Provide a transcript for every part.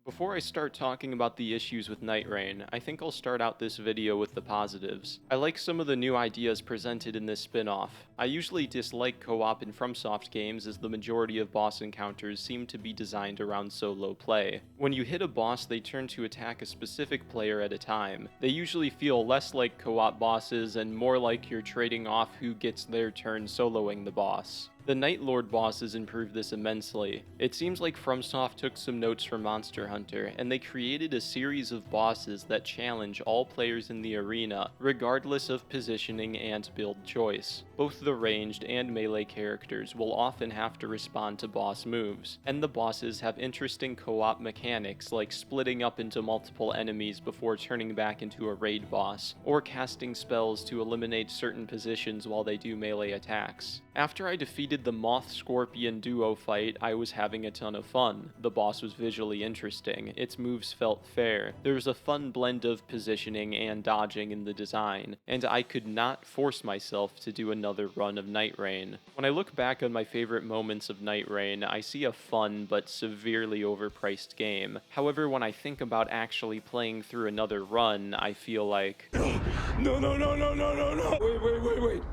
Before I start talking about the issues with Nightreign, I think I'll start out this video with the positives. I like some of the new ideas presented in this spin-off. I usually dislike co-op in Fromsoft games as the majority of boss encounters seem to be designed around solo play. When you hit a boss, they turn to attack a specific player at a time. They usually feel less like co-op bosses and more like you're trading off who gets their turn soloing the boss. The Night Lord bosses improve this immensely. It seems like FromSoft took some notes from Monster Hunter, and they created a series of bosses that challenge all players in the arena, regardless of positioning and build choice. Both the ranged and melee characters will often have to respond to boss moves, and the bosses have interesting co-op mechanics like splitting up into multiple enemies before turning back into a raid boss, or casting spells to eliminate certain positions while they do melee attacks. After I defeated the Moth-Scorpion duo fight, I was having a ton of fun. The boss was visually interesting, its moves felt fair, there was a fun blend of positioning and dodging in the design, and I could not force myself to do another run of Nightreign. When I look back on my favorite moments of Nightreign, I see a fun but severely overpriced game. However, when I think about actually playing through another run, I feel like... No, wait. Wait.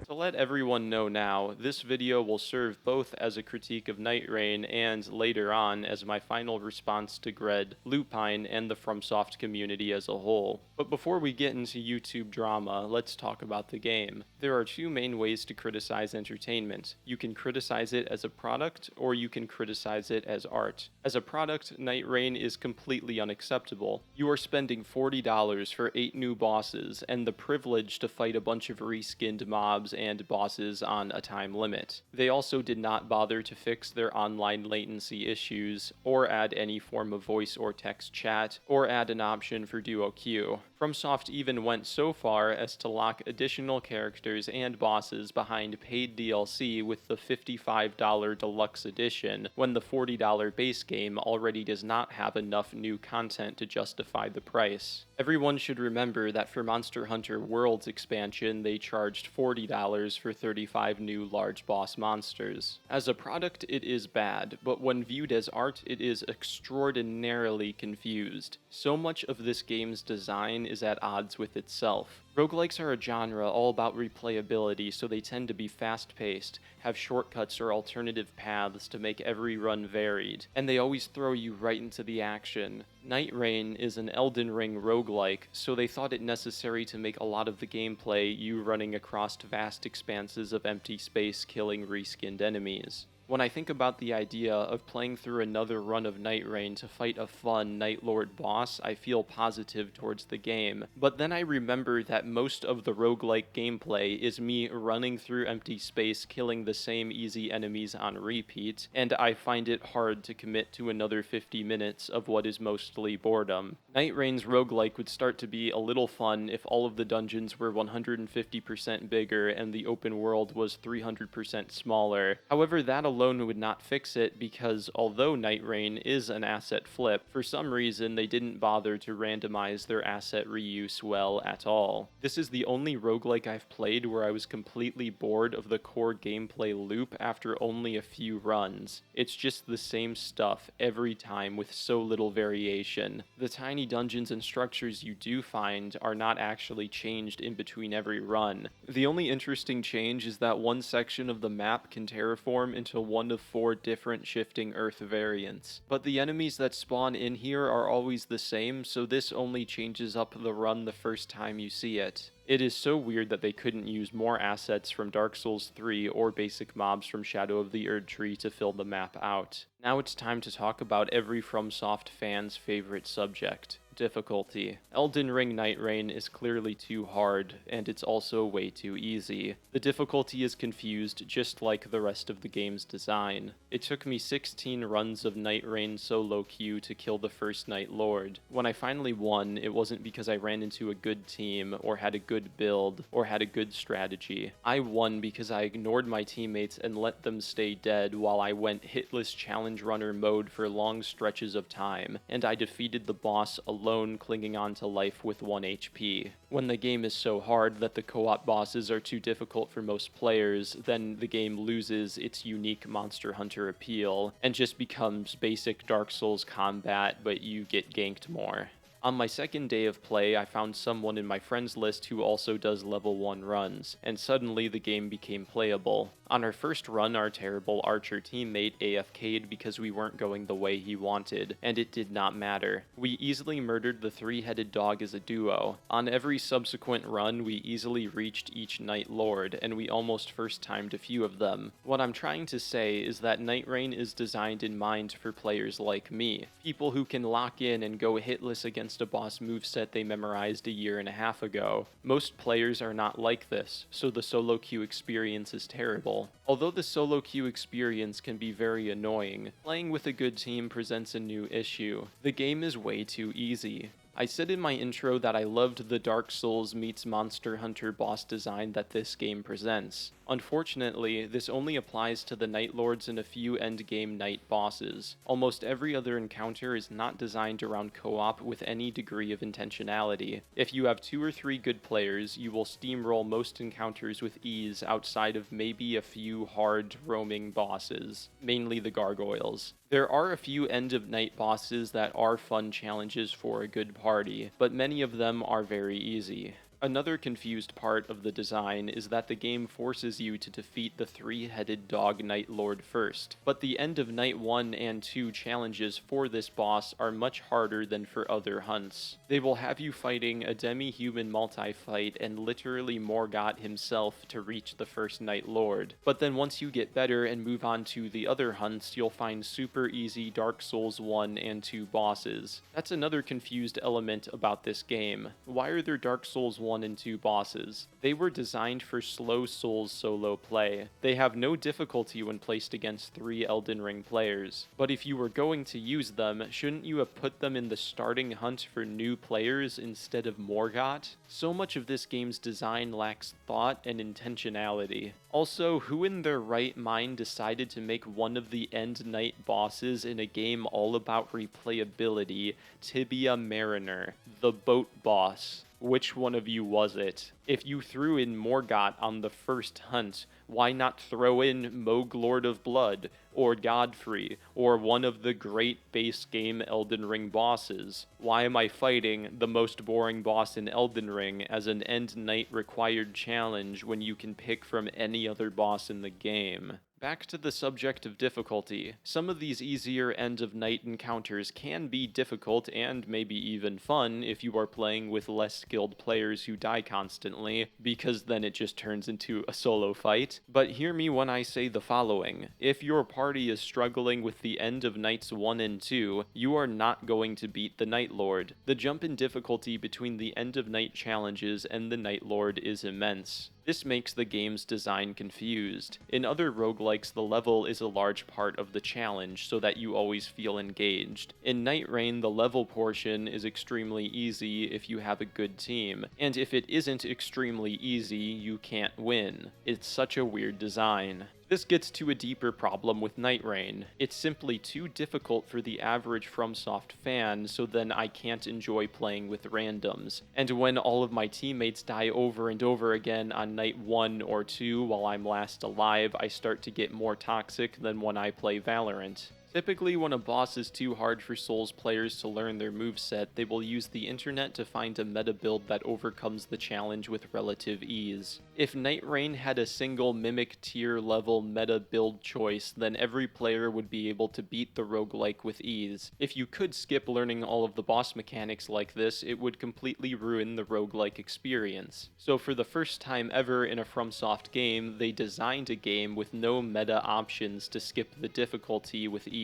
To let everyone know now, this video will serve both as a critique of Nightreign and, later on, as my final response to Gred, Loopine, and the FromSoft community as a whole. But before we get into YouTube drama, let's talk about the game. There are two main ways to criticize entertainment. You can criticize it as a product, or you can criticize it as art. As a product, Nightreign is completely unacceptable. You are spending $40 for 8 new bosses, and the privilege to fight a bunch of reskinned mobs and bosses on a time limit. They also did not bother to fix their online latency issues, or add any form of voice or text chat, or add an option for duo queue. FromSoft even went so far as to lock additional characters and bosses behind paid DLC with the $55 deluxe edition, when the $40 base game already does not have enough new content to justify the price. Everyone should remember that for Monster Hunter World's expansion, they charged $40 for 35 new large boss monsters. As a product, it is bad, but when viewed as art, it is extraordinarily confused. So much of this game's design is at odds with itself. Roguelikes are a genre all about replayability, so they tend to be fast-paced, have shortcuts or alternative paths to make every run varied, and they always throw you right into the action. Nightreign is an Elden Ring roguelike, so they thought it necessary to make a lot of the gameplay you running across vast expanses of empty space killing reskinned enemies. When I think about the idea of playing through another run of Nightreign to fight a fun Night Lord boss, I feel positive towards the game. But then I remember that most of the roguelike gameplay is me running through empty space killing the same easy enemies on repeat, and I find it hard to commit to another 50 minutes of what is mostly boredom. Nightreign's roguelike would start to be a little fun if all of the dungeons were 150% bigger and the open world was 300% smaller. However, that alone would not fix it because although Nightreign is an asset flip, for some reason they didn't bother to randomize their asset reuse well at all. This is the only roguelike I've played where I was completely bored of the core gameplay loop after only a few runs. It's just the same stuff every time with so little variation. The tiny dungeons and structures you do find are not actually changed in between every run. The only interesting change is that one section of the map can terraform into one of 4 different shifting Earth variants. But the enemies that spawn in here are always the same, so this only changes up the run the first time you see it. It is so weird that they couldn't use more assets from Dark Souls 3 or basic mobs from Shadow of the Erdtree to fill the map out. Now it's time to talk about every FromSoft fan's favorite subject, difficulty. Elden Ring Nightreign is clearly too hard, and it's also way too easy. The difficulty is confused just like the rest of the game's design. It took me 16 runs of Nightreign solo queue to kill the first Night Lord. When I finally won, it wasn't because I ran into a good team, or had a good build, or had a good strategy. I won because I ignored my teammates and let them stay dead while I went hitless challenge runner mode for long stretches of time, and I defeated the boss alone alone clinging on to life with 1 HP. When the game is so hard that the co-op bosses are too difficult for most players, then the game loses its unique Monster Hunter appeal, and just becomes basic Dark Souls combat, but you get ganked more. On my second day of play, I found someone in my friends list who also does level 1 runs, and suddenly the game became playable. On our first run, our terrible archer teammate AFK'd because we weren't going the way he wanted, and it did not matter. We easily murdered the 3-headed dog as a duo. On every subsequent run, we easily reached each Night Lord, and we almost first-timed a few of them. What I'm trying to say is that Nightreign is designed in mind for players like me, people who can lock in and go hitless against a boss moveset they memorized a year and a half ago. Most players are not like this, so the solo queue experience is terrible. Although the solo queue experience can be very annoying, playing with a good team presents a new issue. The game is way too easy. I said in my intro that I loved the Dark Souls meets Monster Hunter boss design that this game presents. Unfortunately, this only applies to the Night Lords and a few endgame night bosses. Almost every other encounter is not designed around co-op with any degree of intentionality. If you have 2 or 3 good players, you will steamroll most encounters with ease outside of maybe a few hard roaming bosses, mainly the gargoyles. There are a few end-of-night bosses that are fun challenges for a good party, but many of them are very easy. Another confused part of the design is that the game forces you to defeat the 3-headed dog Night Lord first, but the end of Night 1 and 2 challenges for this boss are much harder than for other hunts. They will have you fighting a demi-human multi-fight and literally Morgott himself to reach the first Night Lord, but then once you get better and move on to the other hunts, you'll find super easy Dark Souls 1 and 2 bosses. That's another confused element about this game. Why are there Dark Souls 1 and 2 bosses? They were designed for slow Souls solo play. They have no difficulty when placed against 3 Elden Ring players. But if you were going to use them, shouldn't you have put them in the starting hunt for new players instead of Morgott? So much of this game's design lacks thought and intentionality. Also, who in their right mind decided to make one of the end night bosses in a game all about replayability Tibia Mariner, the boat boss? Which one of you was it? If you threw in Morgott on the first hunt, why not throw in Moog Lord of Blood, or Godfrey, or one of the great base game Elden Ring bosses? Why am I fighting the most boring boss in Elden Ring as an end night required challenge when you can pick from any other boss in the game? Back to the subject of difficulty. Some of these easier end-of-night encounters can be difficult and maybe even fun if you are playing with less skilled players who die constantly, because then it just turns into a solo fight. But hear me when I say the following. If your party is struggling with the end of Nights 1 and 2, you are not going to beat the Night Lord. The jump in difficulty between the end-of-night challenges and the Night Lord is immense. This makes the game's design confused. In other roguelikes, the level is a large part of the challenge, so that you always feel engaged. In Nightreign, the level portion is extremely easy if you have a good team, and if it isn't extremely easy, you can't win. It's such a weird design. This gets to a deeper problem with Nightreign. It's simply too difficult for the average Fromsoft fan, so then I can't enjoy playing with randoms. And when all of my teammates die over and over again on night 1 or 2 while I'm last alive, I start to get more toxic than when I play Valorant. Typically, when a boss is too hard for Souls players to learn their moveset, they will use the internet to find a meta build that overcomes the challenge with relative ease. If Nightreign had a single Mimic tier level meta build choice, then every player would be able to beat the roguelike with ease. If you could skip learning all of the boss mechanics like this, it would completely ruin the roguelike experience. So for the first time ever in a FromSoft game, they designed a game with no meta options to skip the difficulty with ease.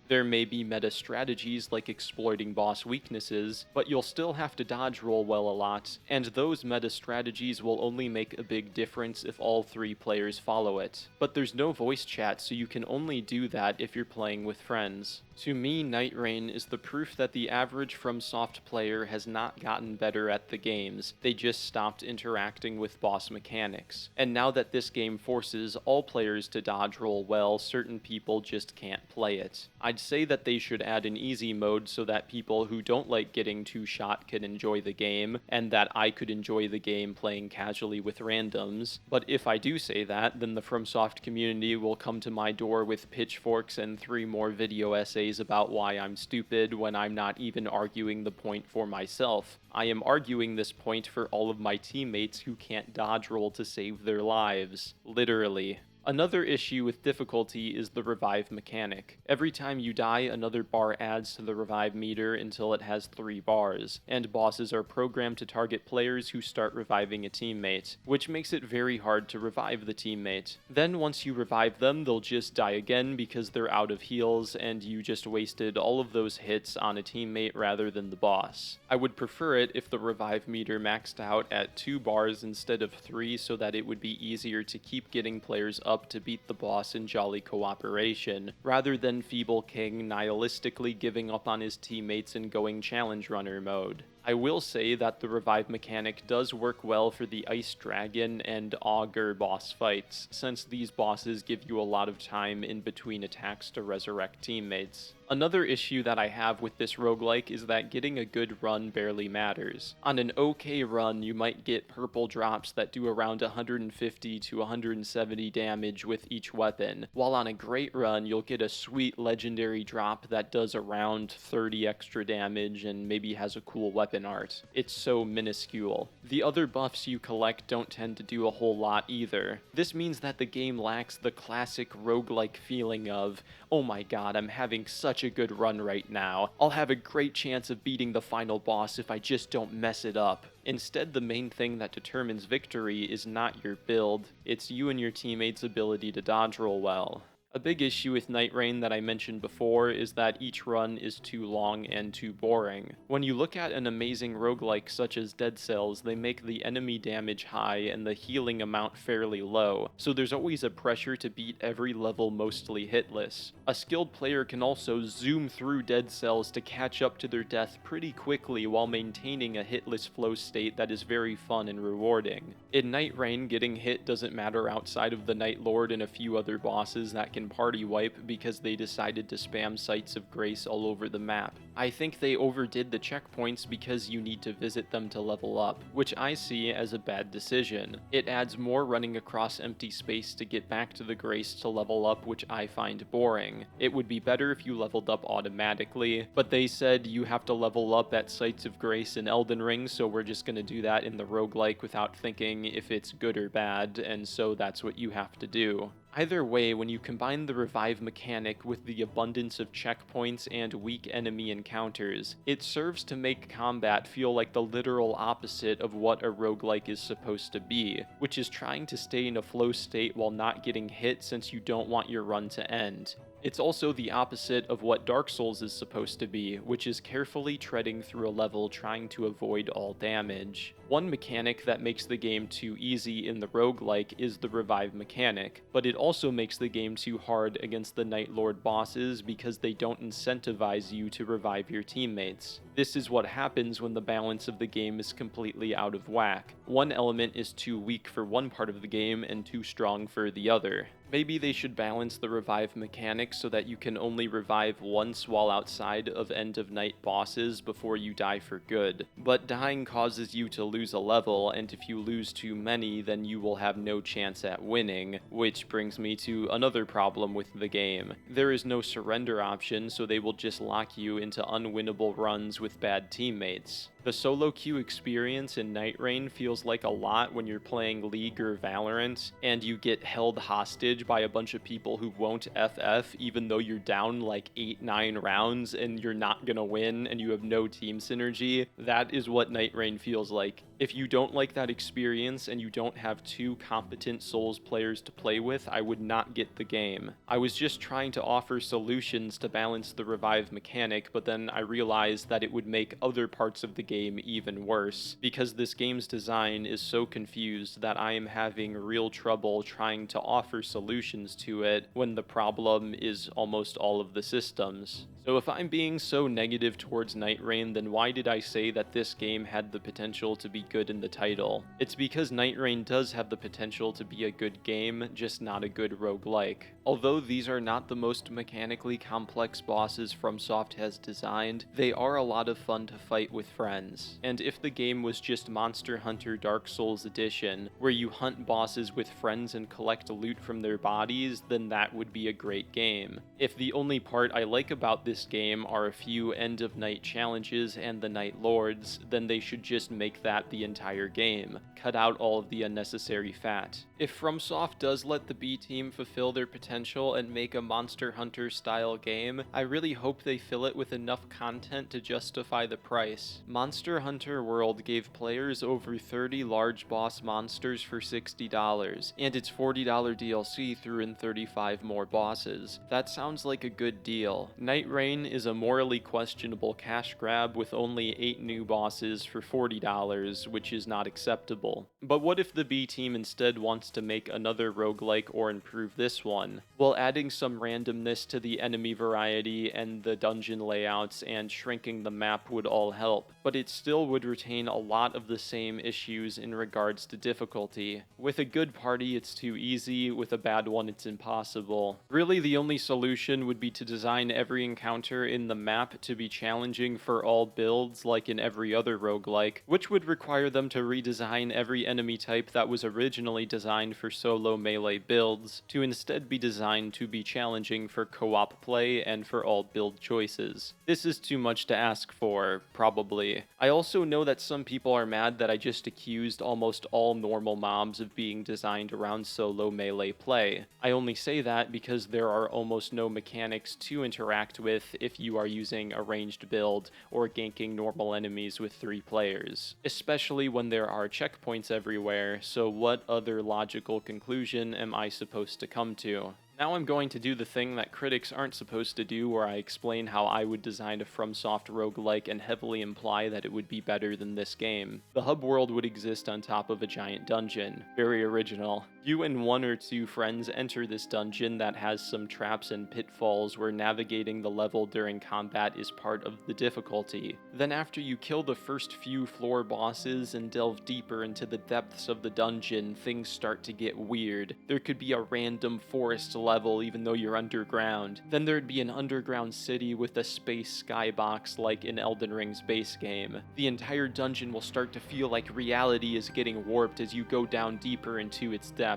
There may be meta strategies like exploiting boss weaknesses, but you'll still have to dodge roll well a lot, and those meta strategies will only make a big difference if all 3 players follow it. But there's no voice chat, so you can only do that if you're playing with friends. To me, Nightreign is the proof that the average FromSoft player has not gotten better at the games, they just stopped interacting with boss mechanics. And now that this game forces all players to dodge roll well, certain people just can't play it. I'd say that they should add an easy mode so that people who don't like getting two-shot can enjoy the game, and that I could enjoy the game playing casually with randoms. But if I do say that, then the FromSoft community will come to my door with pitchforks and 3 more video essays about why I'm stupid when I'm not even arguing the point for myself. I am arguing this point for all of my teammates who can't dodge roll to save their lives. Literally. Another issue with difficulty is the revive mechanic. Every time you die, another bar adds to the revive meter until it has 3 bars, and bosses are programmed to target players who start reviving a teammate, which makes it very hard to revive the teammate. Then once you revive them, they'll just die again because they're out of heals, and you just wasted all of those hits on a teammate rather than the boss. I would prefer it if the revive meter maxed out at 2 bars instead of 3 so that it would be easier to keep getting players up to beat the boss in jolly cooperation, rather than Feeble King nihilistically giving up on his teammates and going challenge runner mode. I will say that the revive mechanic does work well for the Ice Dragon and Augur boss fights, since these bosses give you a lot of time in between attacks to resurrect teammates. Another issue that I have with this roguelike is that getting a good run barely matters. On an okay run, you might get purple drops that do around 150 to 170 damage with each weapon, while on a great run, you'll get a sweet legendary drop that does around 30 extra damage and maybe has a cool weapon art. It's so minuscule. The other buffs you collect don't tend to do a whole lot either. This means that the game lacks the classic roguelike feeling of, oh my god, I'm having such a good run right now. I'll have a great chance of beating the final boss if I just don't mess it up. Instead, the main thing that determines victory is not your build, it's you and your teammates' ability to dodge roll well. A big issue with Nightreign that I mentioned before is that each run is too long and too boring. When you look at an amazing roguelike such as Dead Cells, they make the enemy damage high and the healing amount fairly low, so there's always a pressure to beat every level mostly hitless. A skilled player can also zoom through Dead Cells to catch up to their death pretty quickly while maintaining a hitless flow state that is very fun and rewarding. In Nightreign, getting hit doesn't matter outside of the Night Lord and a few other bosses that can party wipe because they decided to spam sites of grace all over the map. I think they overdid the checkpoints because you need to visit them to level up, which I see as a bad decision. It adds more running across empty space to get back to the grace to level up, which I find boring. It would be better if you leveled up automatically, but they said you have to level up at sites of grace in Elden Ring, so we're just gonna do that in the roguelike without thinking if it's good or bad, and so that's what you have to do. Either way, when you combine the revive mechanic with the abundance of checkpoints and weak enemy encounters, it serves to make combat feel like the literal opposite of what a roguelike is supposed to be, which is trying to stay in a flow state while not getting hit since you don't want your run to end. It's also the opposite of what Dark Souls is supposed to be, which is carefully treading through a level trying to avoid all damage. One mechanic that makes the game too easy in the roguelike is the revive mechanic, but it also makes the game too hard against the Night Lord bosses because they don't incentivize you to revive your teammates. This is what happens when the balance of the game is completely out of whack. One element is too weak for one part of the game and too strong for the other. Maybe they should balance the revive mechanic so that you can only revive once while outside of end of night bosses before you die for good. But dying causes you to lose a level, and if you lose too many, then you will have no chance at winning, which brings me to another problem with the game. There is no surrender option, so they will just lock you into unwinnable runs with bad teammates. The solo queue experience in Nightreign feels like a lot when you're playing League or Valorant, and you get held hostage by a bunch of people who won't FF even though you're down like 8-9 rounds and you're not gonna win and you have no team synergy. That is what Nightreign feels like. If you don't like that experience and you don't have two competent Souls players to play with, I would not get the game. I was just trying to offer solutions to balance the revive mechanic, but then I realized that it would make other parts of the game even worse, because this game's design is so confused that I am having real trouble trying to offer solutions to it when the problem is almost all of the systems. So if I'm being so negative towards Nightreign, then why did I say that this game had the potential to be good in the title? It's because Nightreign does have the potential to be a good game, just not a good roguelike. Although these are not the most mechanically complex bosses FromSoft has designed, they are a lot of fun to fight with friends. And if the game was just Monster Hunter Dark Souls Edition, where you hunt bosses with friends and collect loot from their bodies, then that would be a great game. If the only part I like about this game are a few end of night challenges and the Night Lords, then they should just make that the entire game. Cut out all of the unnecessary fat. If FromSoft does let the B team fulfill their potential and make a Monster Hunter style game, I really hope they fill it with enough content to justify the price. Monster Hunter World gave players over 30 large boss monsters for $60, and its $40 DLC threw in 35 more bosses. That sounds like a good deal. Nightreign is a morally questionable cash grab with only 8 new bosses for $40, which is not acceptable. But what if the B team instead wants to make another roguelike or improve this one? Well, adding some randomness to the enemy variety and the dungeon layouts and shrinking the map would all help, but it still would retain a lot of the same issues in regards to difficulty. With a good party, it's too easy, with a bad one, it's impossible. Really, the only solution would be to design every encounter in the map to be challenging for all builds like in every other roguelike, which would require them to redesign every enemy type that was originally designed for solo melee builds to instead be designed to be challenging for co-op play and for all build choices. This is too much to ask for, probably. I also know that some people are mad that I just accused almost all normal mobs of being designed around solo melee play. I only say that because there are almost no mechanics to interact with if you are using a ranged build or ganking normal enemies with 3 players, especially when there are checkpoints everywhere, so what other logical conclusion am I supposed to come to? Now I'm going to do the thing that critics aren't supposed to do, where I explain how I would design a FromSoft roguelike and heavily imply that it would be better than this game. The hub world would exist on top of a giant dungeon. Very original. You and 1 or 2 friends enter this dungeon that has some traps and pitfalls where navigating the level during combat is part of the difficulty. Then after you kill the first few floor bosses and delve deeper into the depths of the dungeon, things start to get weird. There could be a random forest level even though you're underground. Then there'd be an underground city with a space skybox like in Elden Ring's base game. The entire dungeon will start to feel like reality is getting warped as you go down deeper into its depths.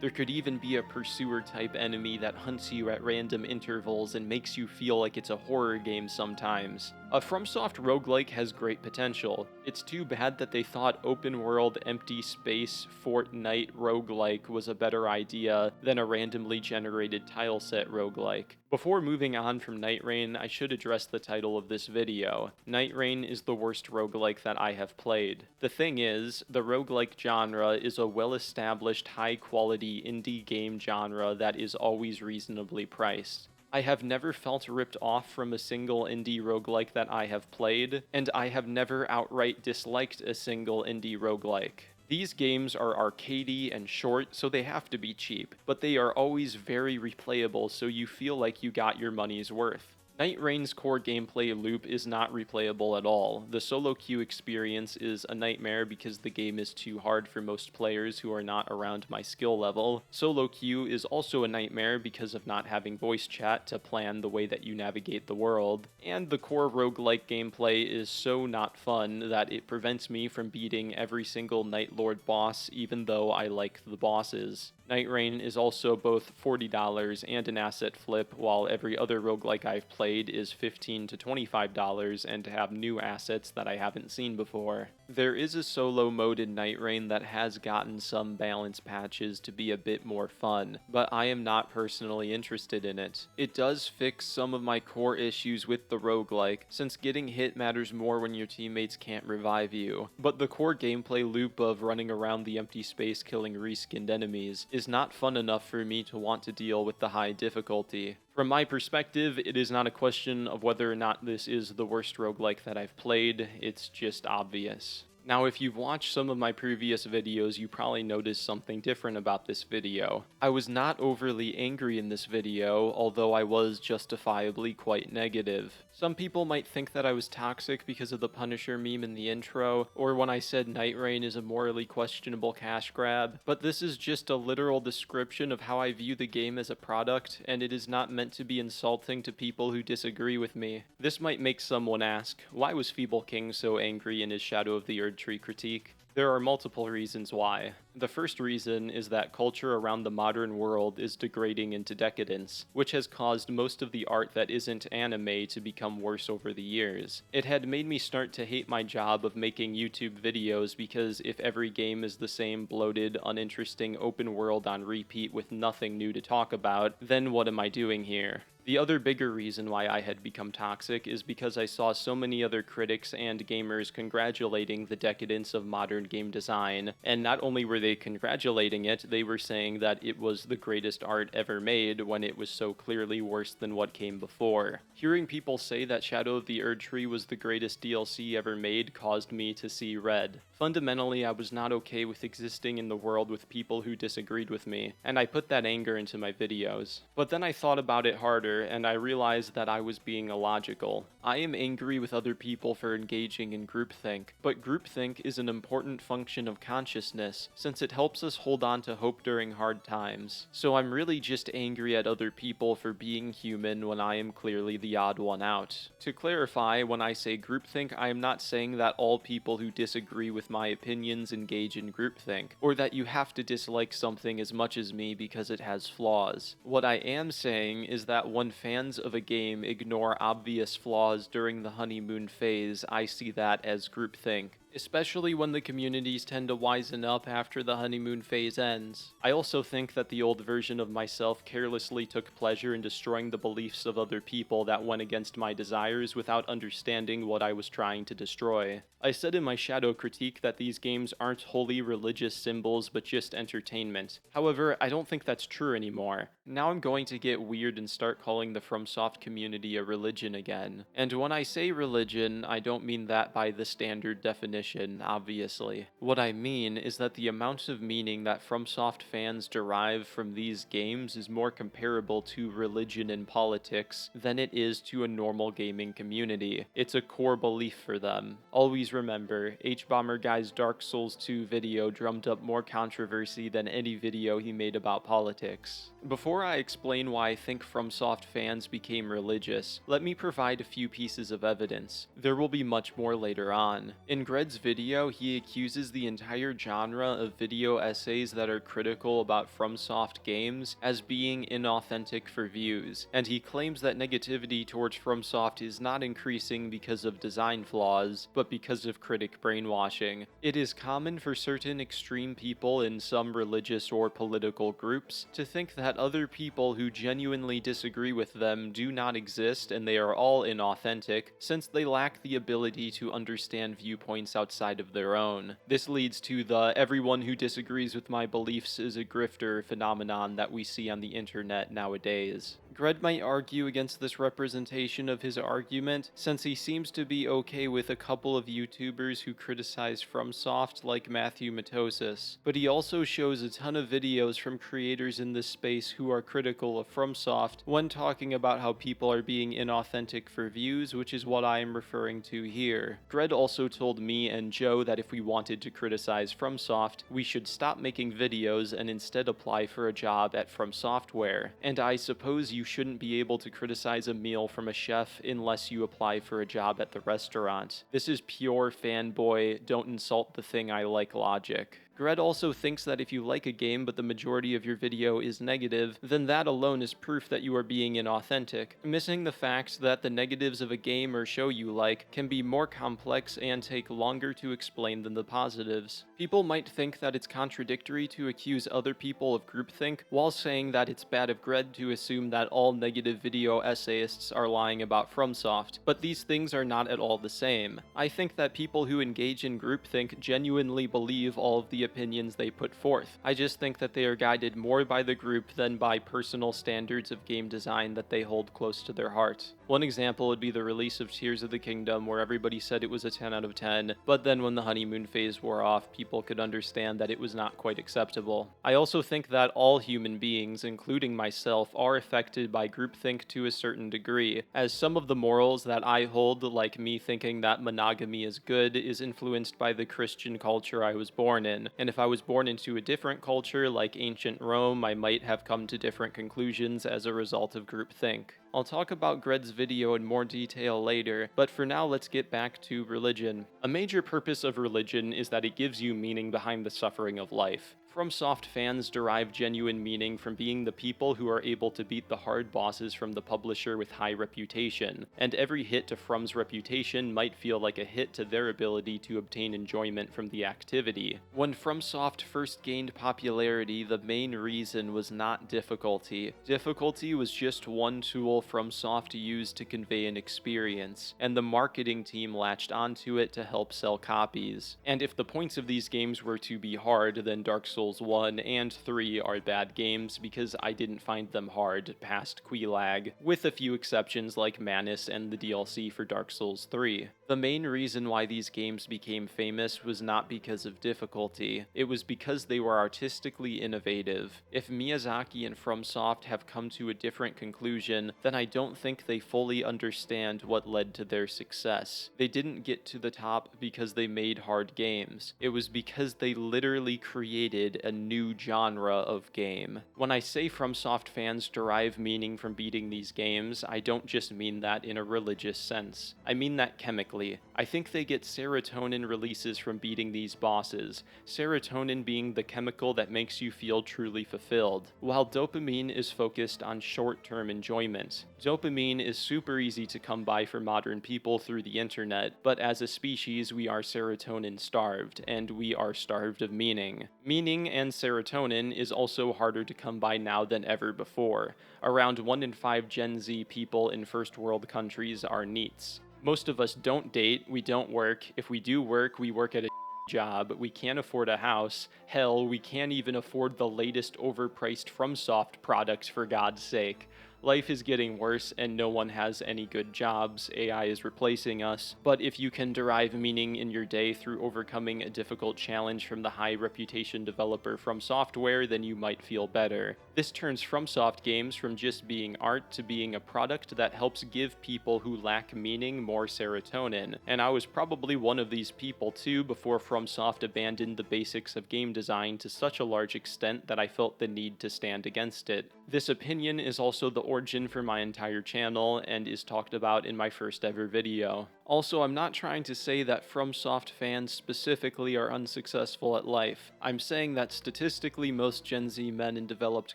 There could even be a pursuer type enemy that hunts you at random intervals and makes you feel like it's a horror game sometimes. A FromSoft roguelike has great potential. It's too bad that they thought open world empty space Fortnite roguelike was a better idea than a randomly generated tileset roguelike. Before moving on from Nightreign, I should address the title of this video. Nightreign is the worst roguelike that I have played. The thing is, the roguelike genre is a well-established, high-quality indie game genre that is always reasonably priced. I have never felt ripped off from a single indie roguelike that I have played, and I have never outright disliked a single indie roguelike. These games are arcadey and short, so they have to be cheap, but they are always very replayable, so you feel like you got your money's worth. Nightreign's core gameplay loop is not replayable at all. The solo queue experience is a nightmare because the game is too hard for most players who are not around my skill level. Solo queue is also a nightmare because of not having voice chat to plan the way that you navigate the world. And the core roguelike gameplay is so not fun that it prevents me from beating every single Night Lord boss even though I like the bosses. Nightreign is also both $40 and an asset flip, while every other roguelike I've played is $15 to $25 and have new assets that I haven't seen before. There is a solo mode in Nightreign that has gotten some balance patches to be a bit more fun, but I am not personally interested in it. It does fix some of my core issues with the roguelike, since getting hit matters more when your teammates can't revive you, but the core gameplay loop of running around the empty space killing reskinned enemies is not fun enough for me to want to deal with the high difficulty. From my perspective, it is not a question of whether or not this is the worst roguelike that I've played, it's just obvious. Now, if you've watched some of my previous videos, you probably noticed something different about this video. I was not overly angry in this video, although I was justifiably quite negative. Some people might think that I was toxic because of the Punisher meme in the intro, or when I said Nightreign is a morally questionable cash grab, but this is just a literal description of how I view the game as a product, and it is not meant to be insulting to people who disagree with me. This might make someone ask, why was Feeble King so angry in his Shadow of the Erdtree critique? There are multiple reasons why. The first reason is that culture around the modern world is degrading into decadence, which has caused most of the art that isn't anime to become worse over the years. It had made me start to hate my job of making YouTube videos because if every game is the same bloated, uninteresting open world on repeat with nothing new to talk about, then what am I doing here? The other bigger reason why I had become toxic is because I saw so many other critics and gamers congratulating the decadence of modern game design, and not only were they congratulating it, they were saying that it was the greatest art ever made when it was so clearly worse than what came before. Hearing people say that Shadow of the Erdtree was the greatest DLC ever made caused me to see red. Fundamentally, I was not okay with existing in the world with people who disagreed with me, and I put that anger into my videos. But then I thought about it harder, and I realized that I was being illogical. I am angry with other people for engaging in groupthink, but groupthink is an important function of consciousness, since it helps us hold on to hope during hard times. So I'm really just angry at other people for being human when I am clearly the odd one out. To clarify, when I say groupthink, I am not saying that all people who disagree with my opinions engage in groupthink, or that you have to dislike something as much as me because it has flaws. What I am saying is that when fans of a game ignore obvious flaws during the honeymoon phase, I see that as groupthink, especially when the communities tend to wisen up after the honeymoon phase ends. I also think that the old version of myself carelessly took pleasure in destroying the beliefs of other people that went against my desires without understanding what I was trying to destroy. I said in my Shadow critique that these games aren't wholly religious symbols but just entertainment. However, I don't think that's true anymore. Now I'm going to get weird and start calling the Fromsoft community a religion again. And when I say religion, I don't mean that by the standard definition, obviously. What I mean is that the amount of meaning that Fromsoft fans derive from these games is more comparable to religion and politics than it is to a normal gaming community. It's a core belief for them. Always remember, H-Bomber Guy's Dark Souls 2 video drummed up more controversy than any video he made about politics. Before I explain why I think Fromsoft fans became religious, let me provide a few pieces of evidence. There will be much more later on. In Gred's video, he accuses the entire genre of video essays that are critical about Fromsoft games as being inauthentic for views, and he claims that negativity towards Fromsoft is not increasing because of design flaws, but because of critic brainwashing. It is common for certain extreme people in some religious or political groups to think that other people who genuinely disagree with them do not exist and they are all inauthentic, since they lack the ability to understand viewpoints outside of their own. This leads to the "everyone who disagrees with my beliefs is a grifter" phenomenon that we see on the internet nowadays. Gred might argue against this representation of his argument, since he seems to be okay with a couple of YouTubers who criticize Fromsoft like Matthew Matosis, but he also shows a ton of videos from creators in this space who are critical of Fromsoft when talking about how people are being inauthentic for views, which is what I am referring to here. Gred also told me and Joe that if we wanted to criticize Fromsoft, we should stop making videos and instead apply for a job at FromSoftware, and I suppose you shouldn't be able to criticize a meal from a chef unless you apply for a job at the restaurant. This is pure fanboy, don't insult the thing I like logic. Gred also thinks that if you like a game but the majority of your video is negative, then that alone is proof that you are being inauthentic, missing the fact that the negatives of a game or show you like can be more complex and take longer to explain than the positives. People might think that it's contradictory to accuse other people of groupthink, while saying that it's bad of Gred to assume that all negative video essayists are lying about FromSoft, but these things are not at all the same. I think that people who engage in groupthink genuinely believe all of the opinions they put forth. I just think that they are guided more by the group than by personal standards of game design that they hold close to their heart. One example would be the release of Tears of the Kingdom, where everybody said it was a 10 out of 10, but then when the honeymoon phase wore off, people could understand that it was not quite acceptable. I also think that all human beings, including myself, are affected by groupthink to a certain degree, as some of the morals that I hold, like me thinking that monogamy is good, is influenced by the Christian culture I was born in, and if I was born into a different culture, like ancient Rome, I might have come to different conclusions as a result of groupthink. I'll talk about Gred's video in more detail later, but for now let's get back to religion. A major purpose of religion is that it gives you meaning behind the suffering of life. FromSoft fans derive genuine meaning from being the people who are able to beat the hard bosses from the publisher with high reputation, and every hit to From's reputation might feel like a hit to their ability to obtain enjoyment from the activity. When FromSoft first gained popularity, the main reason was not difficulty. Difficulty was just one tool FromSoft used to convey an experience, and the marketing team latched onto it to help sell copies. And if the points of these games were to be hard, then Dark Souls 1 and 3 are bad games because I didn't find them hard past Quelaag, with a few exceptions like Manus and the DLC for Dark Souls 3. The main reason why these games became famous was not because of difficulty, it was because they were artistically innovative. If Miyazaki and FromSoft have come to a different conclusion, then I don't think they fully understand what led to their success. They didn't get to the top because they made hard games. It was because they literally created a new genre of game. When I say FromSoft fans derive meaning from beating these games, I don't just mean that in a religious sense. I mean that chemically. I think they get serotonin releases from beating these bosses, serotonin being the chemical that makes you feel truly fulfilled, while dopamine is focused on short-term enjoyment. Dopamine is super easy to come by for modern people through the internet, but as a species we are serotonin starved, and we are starved of meaning. Meaning and serotonin is also harder to come by now than ever before. Around 1 in 5 Gen Z people in first world countries are NEETs. Most of us don't date, we don't work. If we do work, we work at a job. We can't afford a house. Hell, we can't even afford the latest overpriced FromSoft products, for God's sake. Life is getting worse and no one has any good jobs. AI is replacing us. But if you can derive meaning in your day through overcoming a difficult challenge from the high reputation developer From Software, then you might feel better. This turns FromSoft games from just being art to being a product that helps give people who lack meaning more serotonin. And I was probably one of these people too before FromSoft abandoned the basics of game design to such a large extent that I felt the need to stand against it. This opinion is also the origin for my entire channel and is talked about in my first ever video. Also, I'm not trying to say that FromSoft fans specifically are unsuccessful at life. I'm saying that statistically most Gen Z men in developed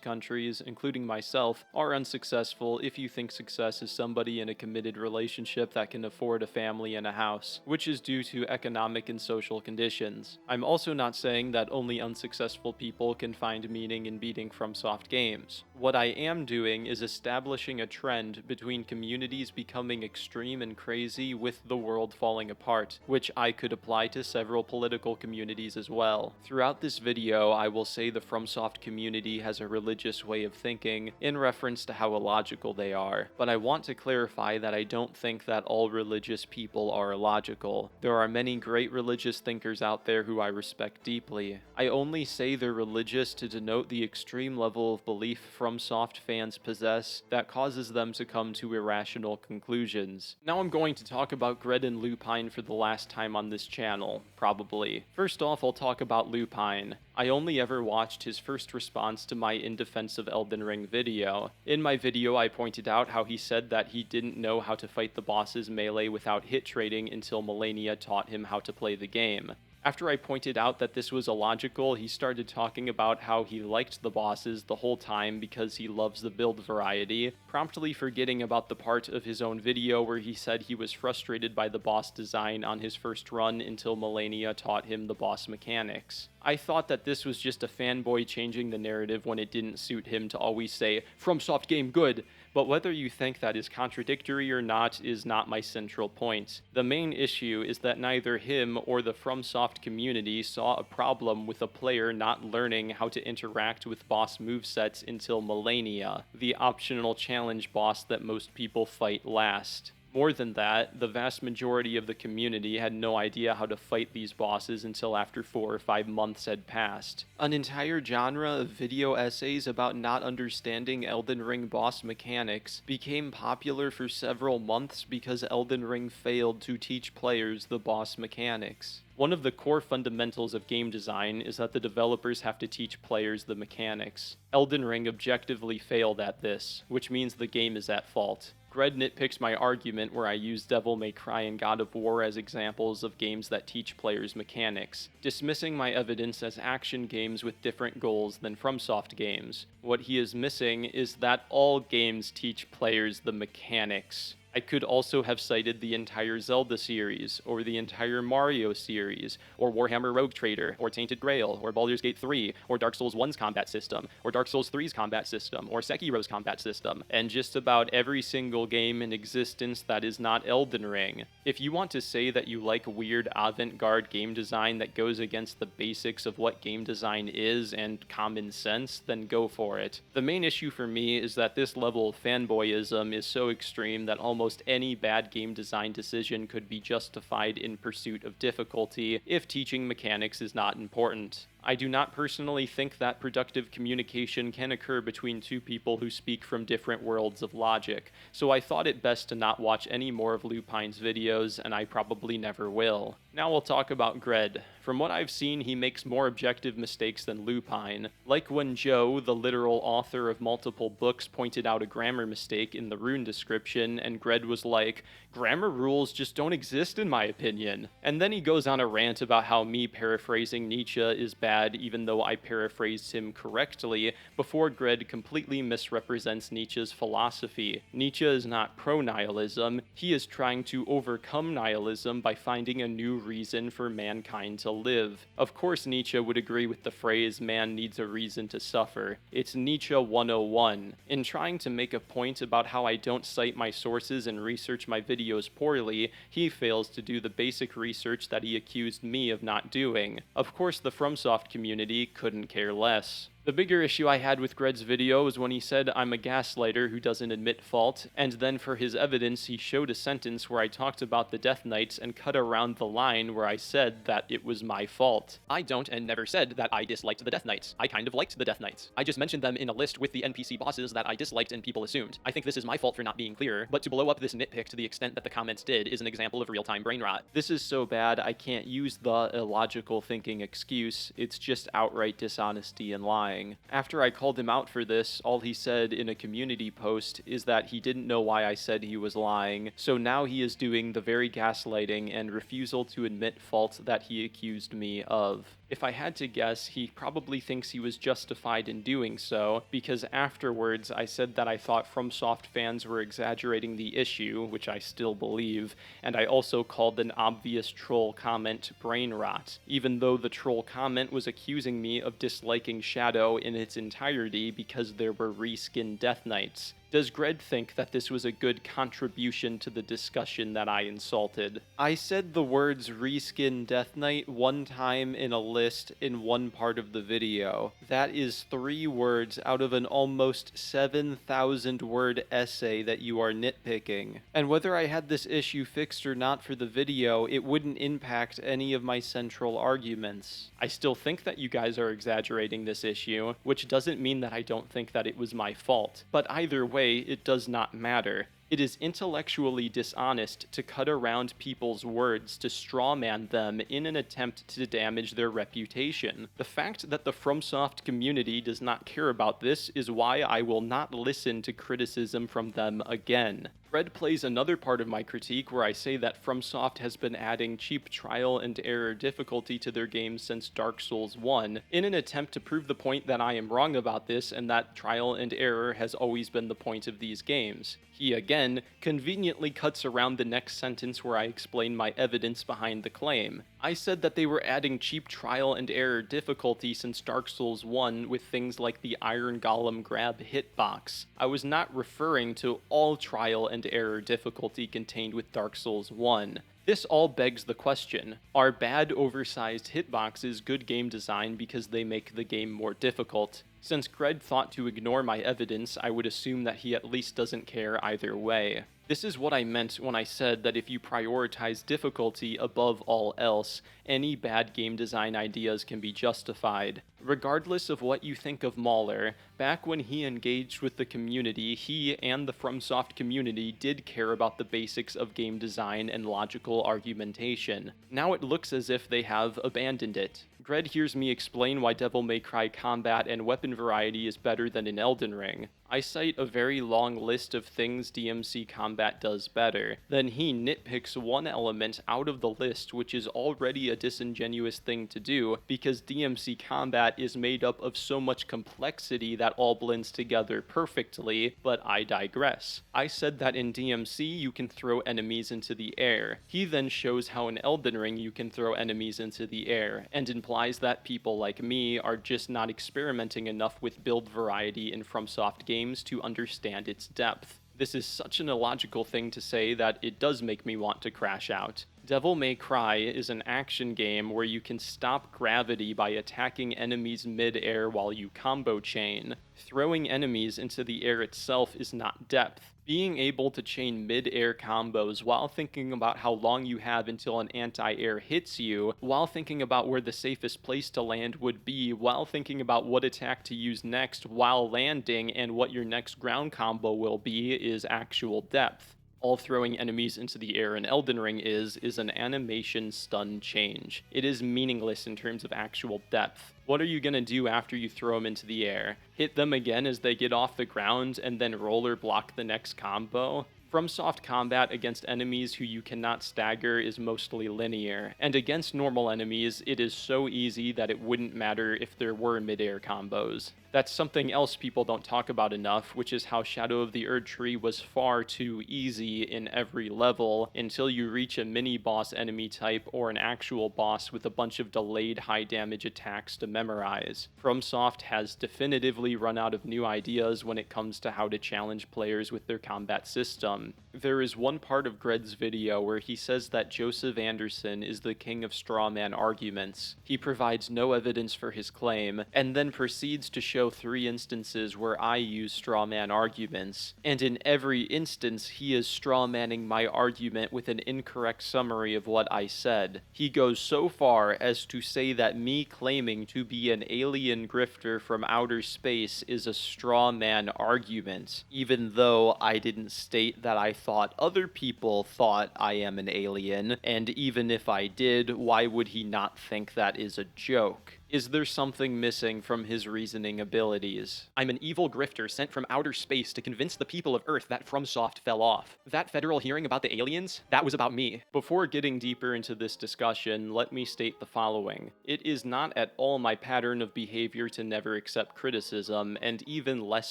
countries, including myself, are unsuccessful if you think success is somebody in a committed relationship that can afford a family and a house, which is due to economic and social conditions. I'm also not saying that only unsuccessful people can find meaning in beating FromSoft games. What I am doing is establishing a trend between communities becoming extreme and crazy with the world falling apart, which I could apply to several political communities as well. Throughout this video, I will say the FromSoft community has a religious way of thinking in reference to how illogical they are, but I want to clarify that I don't think that all religious people are illogical. There are many great religious thinkers out there who I respect deeply. I only say they're religious to denote the extreme level of belief FromSoft fans possess that causes them to come to irrational conclusions. Now I'm going to talk about Gred and Loopine for the last time on this channel, probably. First off, I'll talk about Loopine. I only ever watched his first response to my In Defense of Elden Ring video. In my video, I pointed out how he said that he didn't know how to fight the bosses melee without hit trading until Melania taught him how to play the game. After I pointed out that this was illogical, he started talking about how he liked the bosses the whole time because he loves the build variety, promptly forgetting about the part of his own video where he said he was frustrated by the boss design on his first run until Millennia taught him the boss mechanics. I thought that this was just a fanboy changing the narrative when it didn't suit him to always say, "FromSoft game good," but whether you think that is contradictory or not is not my central point. The main issue is that neither him or the FromSoft community saw a problem with a player not learning how to interact with boss movesets until Millennia, the optional challenge boss that most people fight last. More than that, the vast majority of the community had no idea how to fight these bosses until after 4 or 5 months had passed. An entire genre of video essays about not understanding Elden Ring boss mechanics became popular for several months because Elden Ring failed to teach players the boss mechanics. One of the core fundamentals of game design is that the developers have to teach players the mechanics. Elden Ring objectively failed at this, which means the game is at fault. Gred nitpicks my argument where I use Devil May Cry and God of War as examples of games that teach players mechanics, dismissing my evidence as action games with different goals than FromSoft games. What he is missing is that all games teach players the mechanics. I could also have cited the entire Zelda series, or the entire Mario series, or Warhammer Rogue Trader, or Tainted Grail, or Baldur's Gate 3, or Dark Souls 1's combat system, or Dark Souls 3's combat system, or Sekiro's combat system, and just about every single game in existence that is not Elden Ring. If you want to say that you like weird avant-garde game design that goes against the basics of what game design is and common sense, then go for it. The main issue for me is that this level of fanboyism is so extreme that almost any bad game design decision could be justified in pursuit of difficulty if teaching mechanics is not important. I do not personally think that productive communication can occur between two people who speak from different worlds of logic, so I thought it best to not watch any more of Lupine's videos, and I probably never will. Now we'll talk about Gred. From what I've seen, he makes more objective mistakes than Loopine. Like when Joe, the literal author of multiple books, pointed out a grammar mistake in the rune description, and Gred was like, "Grammar rules just don't exist in my opinion." And then he goes on a rant about how me paraphrasing Nietzsche is bad even though I paraphrased him correctly, before Gred completely misrepresents Nietzsche's philosophy. Nietzsche is not pro-nihilism, he is trying to overcome nihilism by finding a new reason for mankind to live. Of course Nietzsche would agree with the phrase, "man needs a reason to suffer." It's Nietzsche 101. In trying to make a point about how I don't cite my sources and research my videos poorly, he fails to do the basic research that he accused me of not doing. Of course the FromSoft community couldn't care less. The bigger issue I had with Gred's video was when he said I'm a gaslighter who doesn't admit fault, and then for his evidence he showed a sentence where I talked about the Death Knights and cut around the line where I said that it was my fault. I don't and never said that I disliked the Death Knights. I kind of liked the Death Knights. I just mentioned them in a list with the NPC bosses that I disliked and people assumed. I think this is my fault for not being clear, but to blow up this nitpick to the extent that the comments did is an example of real-time brain rot. This is so bad I can't use the illogical thinking excuse, it's just outright dishonesty and lying. After I called him out for this, all he said in a community post is that he didn't know why I said he was lying, so now he is doing the very gaslighting and refusal to admit fault that he accused me of. If I had to guess, he probably thinks he was justified in doing so, because afterwards I said that I thought FromSoft fans were exaggerating the issue, which I still believe, and I also called an obvious troll comment brain rot, even though the troll comment was accusing me of disliking Shadow in its entirety because there were reskinned Death Knights. Does Gred think that this was a good contribution to the discussion that I insulted? I said the words reskin Death Knight one time in a list in one part of the video. That is 3 words out of an almost 7,000 word essay that you are nitpicking. And whether I had this issue fixed or not for the video, it wouldn't impact any of my central arguments. I still think that you guys are exaggerating this issue, which doesn't mean that I don't think that it was my fault. But either way, it does not matter. It is intellectually dishonest to cut around people's words to strawman them in an attempt to damage their reputation. The fact that the FromSoft community does not care about this is why I will not listen to criticism from them again. Gred plays another part of my critique where I say that FromSoft has been adding cheap trial and error difficulty to their games since Dark Souls 1, in an attempt to prove the point that I am wrong about this and that trial and error has always been the point of these games. He again conveniently cuts around the next sentence where I explain my evidence behind the claim. I said that they were adding cheap trial and error difficulty since Dark Souls 1 with things like the Iron Golem grab hitbox. I was not referring to all trial and error difficulty contained with Dark Souls 1. This all begs the question, are bad oversized hitboxes good game design because they make the game more difficult? Since Gred thought to ignore my evidence, I would assume that he at least doesn't care either way. This is what I meant when I said that if you prioritize difficulty above all else, any bad game design ideas can be justified. Regardless of what you think of Mahler, back when he engaged with the community, he and the FromSoft community did care about the basics of game design and logical argumentation. Now it looks as if they have abandoned it. Gred hears me explain why Devil May Cry combat and weapon variety is better than in Elden Ring. I cite a very long list of things DMC combat does better. Then he nitpicks one element out of the list, which is already a disingenuous thing to do, because DMC combat is made up of so much complexity that all blends together perfectly, but I digress. I said that in DMC you can throw enemies into the air. He then shows how in Elden Ring you can throw enemies into the air, and implies that people like me are just not experimenting enough with build variety in FromSoft games to understand its depth. This is such an illogical thing to say that it does make me want to crash out. Devil May Cry is an action game where you can stop gravity by attacking enemies mid-air while you combo chain. Throwing enemies into the air itself is not depth. Being able to chain mid-air combos while thinking about how long you have until an anti-air hits you, while thinking about where the safest place to land would be, while thinking about what attack to use next while landing and what your next ground combo will be is actual depth. All throwing enemies into the air in Elden Ring is an animation stun change. It is meaningless in terms of actual depth. What are you gonna do after you throw them into the air? Hit them again as they get off the ground and then roller block the next combo? FromSoft combat against enemies who you cannot stagger is mostly linear, and against normal enemies it is so easy that it wouldn't matter if there were mid-air combos. That's something else people don't talk about enough, which is how Shadow of the Erdtree was far too easy in every level until you reach a mini-boss enemy type or an actual boss with a bunch of delayed high-damage attacks to memorize. FromSoft has definitively run out of new ideas when it comes to how to challenge players with their combat system. There is one part of Gred's video where he says that Joseph Anderson is the king of strawman arguments. He provides no evidence for his claim, and then proceeds to show 3 instances where I use strawman arguments, and in every instance he is strawmanning my argument with an incorrect summary of what I said. He goes so far as to say that me claiming to be an alien grifter from outer space is a strawman argument, even though I didn't state that I thought other people thought I am an alien, and even if I did, why would he not think that is a joke? Is there something missing from his reasoning abilities? I'm an evil grifter sent from outer space to convince the people of Earth that FromSoft fell off. That federal hearing about the aliens? That was about me. Before getting deeper into this discussion, let me state the following. It is not at all my pattern of behavior to never accept criticism, and even less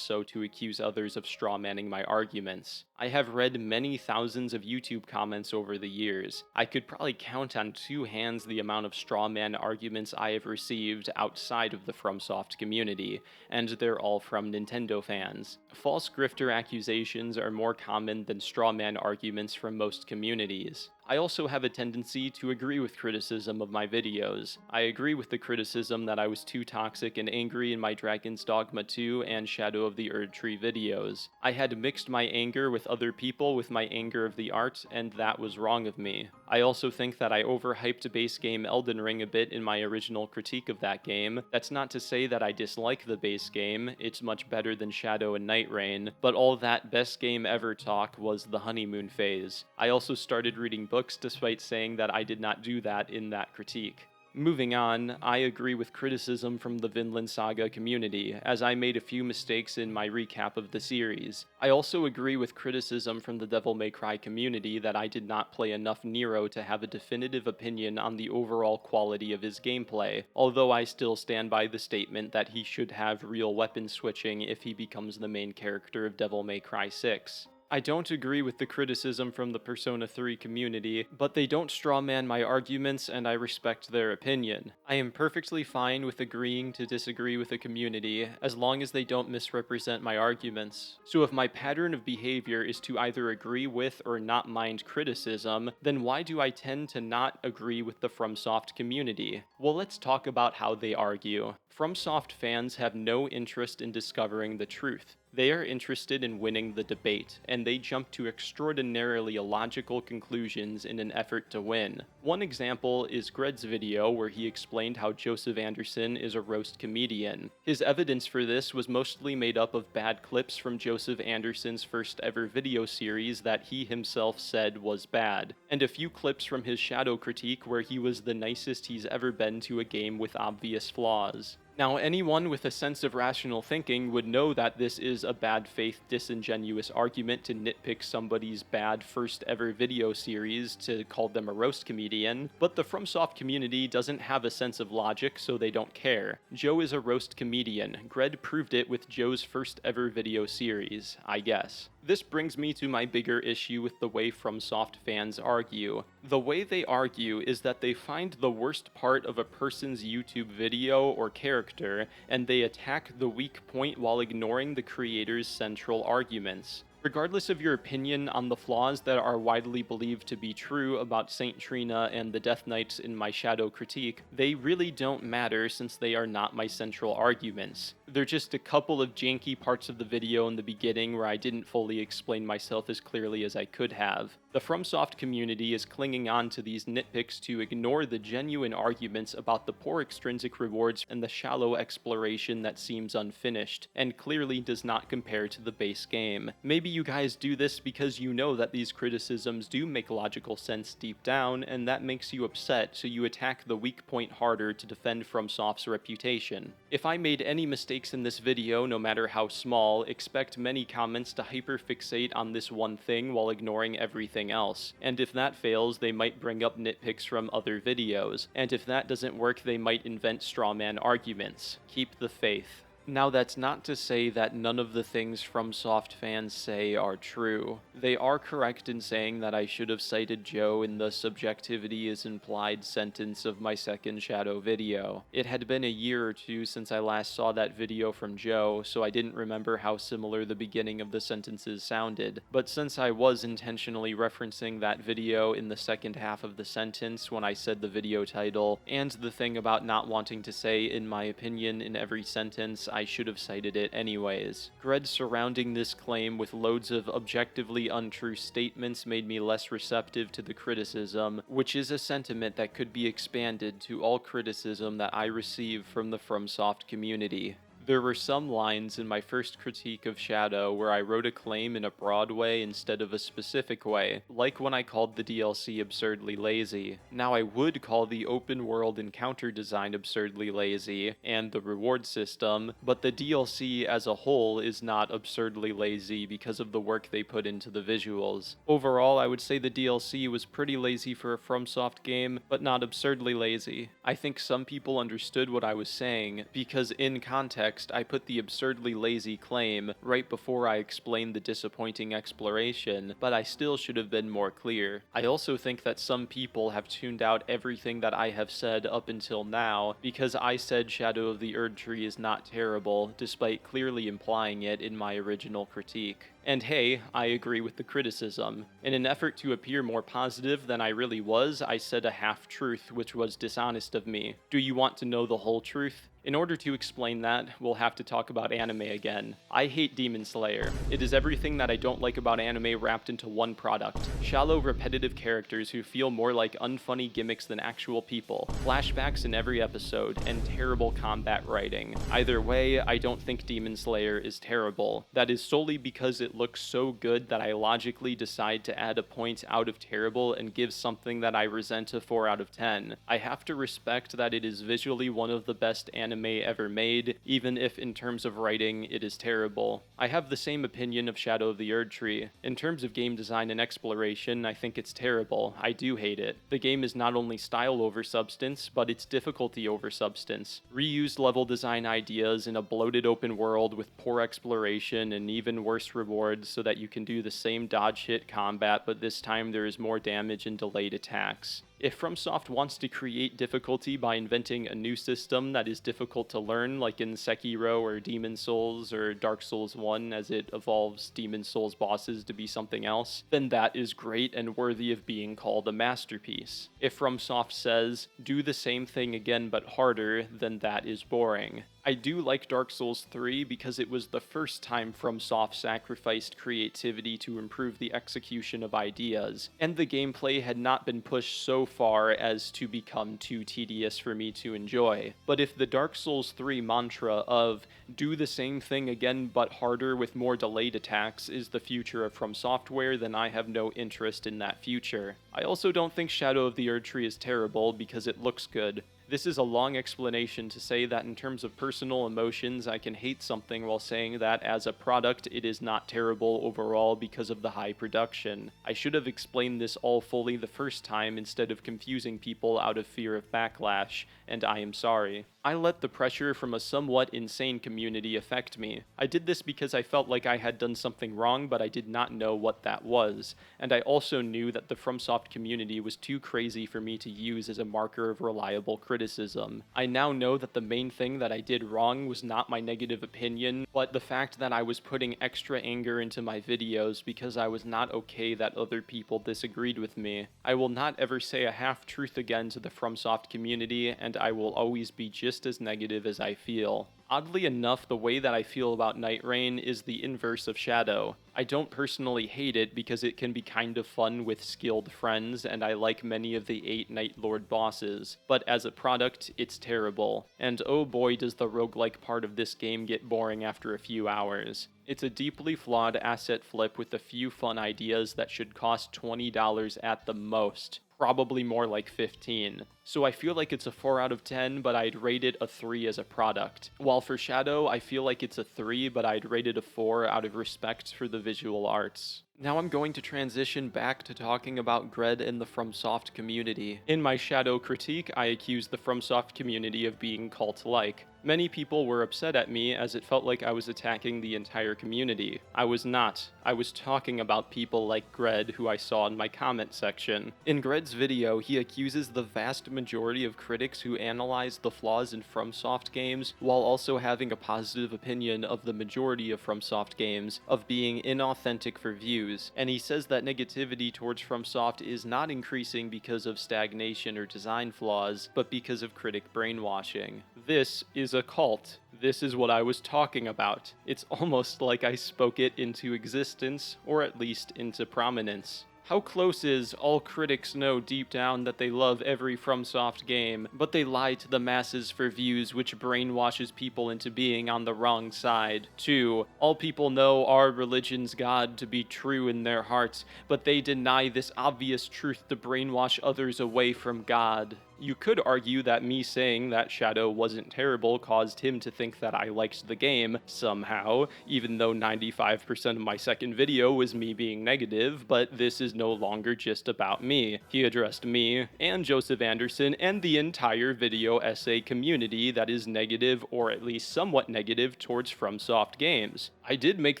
so to accuse others of strawmanning my arguments. I have read many thousands of YouTube comments over the years. I could probably count on 2 hands the amount of strawman arguments I have received outside of the FromSoft community, and they're all from Nintendo fans. False grifter accusations are more common than strawman arguments from most communities. I also have a tendency to agree with criticism of my videos. I agree with the criticism that I was too toxic and angry in my Dragon's Dogma 2 and Shadow of the Erdtree videos. I had mixed my anger with other people with my anger of the art, and that was wrong of me. I also think that I overhyped base game Elden Ring a bit in my original critique of that game. That's not to say that I dislike the base game, it's much better than Shadow and Nightreign, but all that best game ever talk was the honeymoon phase. I also started reading books despite saying that I did not do that in that critique. Moving on, I agree with criticism from the Vinland Saga community, as I made a few mistakes in my recap of the series. I also agree with criticism from the Devil May Cry community that I did not play enough Nero to have a definitive opinion on the overall quality of his gameplay, although I still stand by the statement that he should have real weapon switching if he becomes the main character of Devil May Cry 6. I don't agree with the criticism from the Persona 3 community, but they don't strawman my arguments and I respect their opinion. I am perfectly fine with agreeing to disagree with the community, as long as they don't misrepresent my arguments. So if my pattern of behavior is to either agree with or not mind criticism, then why do I tend to not agree with the Fromsoft community? Well, let's talk about how they argue. Fromsoft fans have no interest in discovering the truth. They are interested in winning the debate, and they jump to extraordinarily illogical conclusions in an effort to win. One example is Gred's video where he explained how Joseph Anderson is a roast comedian. His evidence for this was mostly made up of bad clips from Joseph Anderson's first ever video series that he himself said was bad, and a few clips from his Shadow critique where he was the nicest he's ever been to a game with obvious flaws. Now, anyone with a sense of rational thinking would know that this is a bad faith, disingenuous argument to nitpick somebody's bad first ever video series to call them a roast comedian, but the Fromsoft community doesn't have a sense of logic, so they don't care. Joe is a roast comedian. Gred proved it with Joe's first ever video series, I guess. This brings me to my bigger issue with the way Fromsoft fans argue. The way they argue is that they find the worst part of a person's YouTube video or character, and they attack the weak point while ignoring the creator's central arguments. Regardless of your opinion on the flaws that are widely believed to be true about Saint Trina and the Death Knights in my Shadow critique, they really don't matter since they are not my central arguments. They're just a couple of janky parts of the video in the beginning where I didn't fully explain myself as clearly as I could have. The Fromsoft community is clinging on to these nitpicks to ignore the genuine arguments about the poor extrinsic rewards and the shallow exploration that seems unfinished, and clearly does not compare to the base game. Maybe you guys do this because you know that these criticisms do make logical sense deep down, and that makes you upset, so you attack the weak point harder to defend Fromsoft's reputation. If I made any mistakes in this video, no matter how small, expect many comments to hyperfixate on this one thing while ignoring everything else, and if that fails, they might bring up nitpicks from other videos, and if that doesn't work, they might invent strawman arguments. Keep the faith. Now, that's not to say that none of the things Fromsoft fans say are true. They are correct in saying that I should have cited Joe in the subjectivity is implied sentence of my second Shadow video. It had been a year or two since I last saw that video from Joe, so I didn't remember how similar the beginning of the sentences sounded. But since I was intentionally referencing that video in the second half of the sentence when I said the video title, and the thing about not wanting to say in my opinion in every sentence, I should have cited it anyways. Gred surrounding this claim with loads of objectively untrue statements made me less receptive to the criticism, which is a sentiment that could be expanded to all criticism that I receive from the Fromsoft community. There were some lines in my first critique of Shadow where I wrote a claim in a broad way instead of a specific way, like when I called the DLC absurdly lazy. Now, I would call the open world encounter design absurdly lazy, and the reward system, but the DLC as a whole is not absurdly lazy because of the work they put into the visuals. Overall, I would say the DLC was pretty lazy for a Fromsoft game, but not absurdly lazy. I think some people understood what I was saying, because in context, I put the absurdly lazy claim right before I explained the disappointing exploration, but I still should have been more clear. I also think that some people have tuned out everything that I have said up until now because I said Shadow of the Erdtree is not terrible, despite clearly implying it in my original critique. And hey, I agree with the criticism. In an effort to appear more positive than I really was, I said a half-truth, which was dishonest of me. Do you want to know the whole truth? In order to explain that, we'll have to talk about anime again. I hate Demon Slayer. It is everything that I don't like about anime wrapped into one product. Shallow, repetitive characters who feel more like unfunny gimmicks than actual people, flashbacks in every episode, and terrible combat writing. Either way, I don't think Demon Slayer is terrible. That is solely because it it looks so good that I logically decide to add a point out of terrible and give something that I resent a 4 out of 10. I have to respect that it is visually one of the best anime ever made, even if in terms of writing it is terrible. I have the same opinion of Shadow of the Erdtree. In terms of game design and exploration, I think it's terrible. I do hate it. The game is not only style over substance, but it's difficulty over substance. Reused level design ideas in a bloated open world with poor exploration and even worse rewards so that you can do the same dodge hit combat, but this time there is more damage and delayed attacks. If FromSoft wants to create difficulty by inventing a new system that is difficult to learn, like in Sekiro or Demon Souls or Dark Souls 1 as it evolves Demon Souls bosses to be something else, then that is great and worthy of being called a masterpiece. If FromSoft says, do the same thing again but harder, then that is boring. I do like Dark Souls 3 because it was the first time FromSoft sacrificed creativity to improve the execution of ideas, and the gameplay had not been pushed so far as to become too tedious for me to enjoy. But if the Dark Souls 3 mantra of do the same thing again but harder with more delayed attacks is the future of From Software, then I have no interest in that future. I also don't think Shadow of the Erdtree is terrible because it looks good. This is a long explanation to say that in terms of personal emotions, I can hate something while saying that as a product, it is not terrible overall because of the high production. I should have explained this all fully the first time instead of confusing people out of fear of backlash, and I am sorry. I let the pressure from a somewhat insane community affect me. I did this because I felt like I had done something wrong, but I did not know what that was, and I also knew that the FromSoft community was too crazy for me to use as a marker of reliable criticism. I now know that the main thing that I did wrong was not my negative opinion, but the fact that I was putting extra anger into my videos because I was not okay that other people disagreed with me. I will not ever say a half-truth again to the FromSoft community, and I will always be just as negative as I feel. Oddly enough, the way that I feel about Nightreign is the inverse of Shadow. I don't personally hate it because it can be kind of fun with skilled friends, and I like many of the 8 Night Lord bosses, but as a product, it's terrible. And oh boy does the roguelike part of this game get boring after a few hours. It's a deeply flawed asset flip with a few fun ideas that should cost $20 at the most. Probably more like 15. So I feel like it's a 4 out of 10, but I'd rate it a 3 as a product. While for Shadow, I feel like it's a 3, but I'd rate it a 4 out of respect for the visual arts. Now I'm going to transition back to talking about Gred and the FromSoft community. In my Shadow critique, I accused the FromSoft community of being cult-like. Many people were upset at me as it felt like I was attacking the entire community. I was not. I was talking about people like Gred, who I saw in my comment section. In Gred's video, he accuses the vast majority of critics who analyze the flaws in FromSoft games, while also having a positive opinion of the majority of FromSoft games, of being inauthentic for views, and he says that negativity towards FromSoft is not increasing because of stagnation or design flaws, but because of critic brainwashing. This is a cult. This is what I was talking about. It's almost like I spoke it into existence, or at least into prominence. How close is all critics know deep down that they love every FromSoft game, but they lie to the masses for views which brainwashes people into being on the wrong side? 2. All people know our religion's God to be true in their hearts, but they deny this obvious truth to brainwash others away from God. You could argue that me saying that Shadow wasn't terrible caused him to think that I liked the game, somehow, even though 95% of my second video was me being negative, but this is no longer just about me. He addressed me, and Joseph Anderson, and the entire video essay community that is negative, or at least somewhat negative, towards FromSoft games. I did make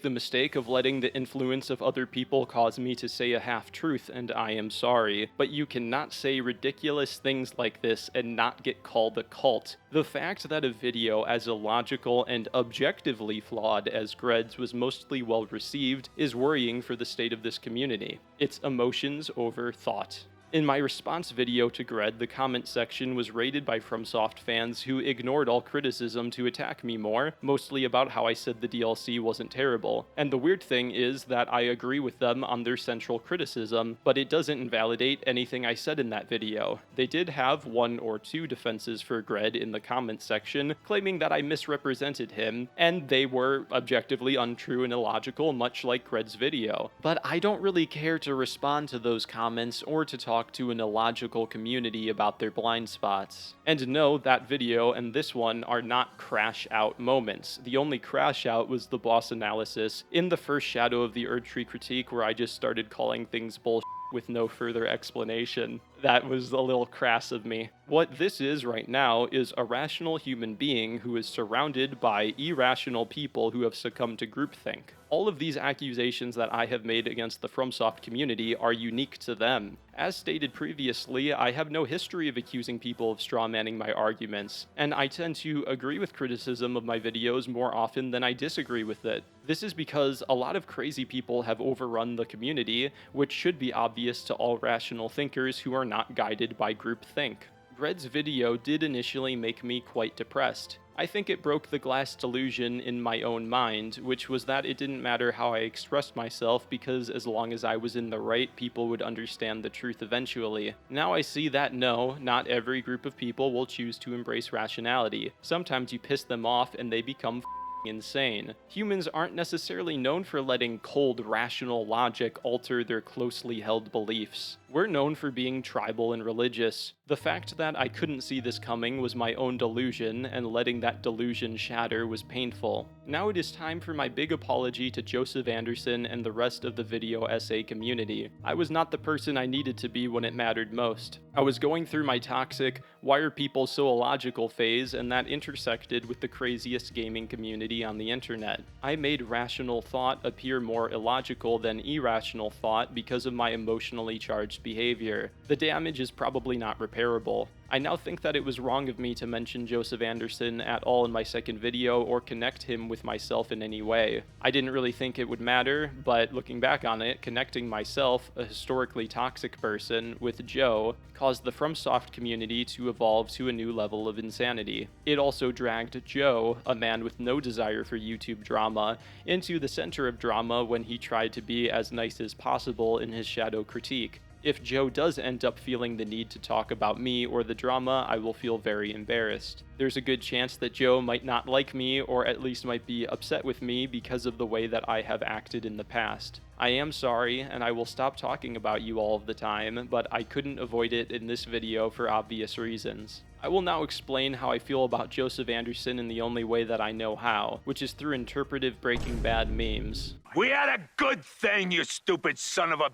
the mistake of letting the influence of other people cause me to say a half-truth, and I am sorry, but you cannot say ridiculous things like this and not get called a cult. The fact that a video as illogical and objectively flawed as Gred's was mostly well received is worrying for the state of this community. It's emotions over thought. In my response video to Gred, the comment section was raided by Fromsoft fans who ignored all criticism to attack me more, mostly about how I said the DLC wasn't terrible. And the weird thing is that I agree with them on their central criticism, but it doesn't invalidate anything I said in that video. They did have 1 or 2 defenses for Gred in the comment section, claiming that I misrepresented him, and they were objectively untrue and illogical, much like Gred's video. But I don't really care to respond to those comments or to talk to an illogical community about their blind spots. And no, that video and this one are not crash out moments. The only crash out was the boss analysis in the first Shadow of the Erdtree critique, where I just started calling things bullshit with no further explanation. That was a little crass of me. What this is right now is a rational human being who is surrounded by irrational people who have succumbed to groupthink. All of these accusations that I have made against the FromSoft community are unique to them. As stated previously, I have no history of accusing people of strawmanning my arguments, and I tend to agree with criticism of my videos more often than I disagree with it. This is because a lot of crazy people have overrun the community, which should be obvious to all rational thinkers who are not guided by groupthink. Gred's video did initially make me quite depressed. I think it broke the glass delusion in my own mind, which was that it didn't matter how I expressed myself because as long as I was in the right, people would understand the truth eventually. Now I see that no, not every group of people will choose to embrace rationality. Sometimes you piss them off and they become insane. Humans aren't necessarily known for letting cold, rational logic alter their closely held beliefs. We're known for being tribal and religious. The fact that I couldn't see this coming was my own delusion, and letting that delusion shatter was painful. Now it is time for my big apology to Joseph Anderson and the rest of the video essay community. I was not the person I needed to be when it mattered most. I was going through my toxic, why are people so illogical phase, and that intersected with the craziest gaming community on the internet. I made rational thought appear more illogical than irrational thought because of my emotionally charged behavior. The damage is probably not repairable. I now think that it was wrong of me to mention Joseph Anderson at all in my second video or connect him with myself in any way. I didn't really think it would matter, but looking back on it, connecting myself, a historically toxic person, with Joe caused the FromSoft community to evolve to a new level of insanity. It also dragged Joe, a man with no desire for YouTube drama, into the center of drama when he tried to be as nice as possible in his shadow critique. If Joe does end up feeling the need to talk about me or the drama, I will feel very embarrassed. There's a good chance that Joe might not like me, or at least might be upset with me because of the way that I have acted in the past. I am sorry, and I will stop talking about you all of the time, but I couldn't avoid it in this video for obvious reasons. I will now explain how I feel about Joseph Anderson in the only way that I know how, which is through interpretive Breaking Bad memes. We had a good thing, you stupid son of a...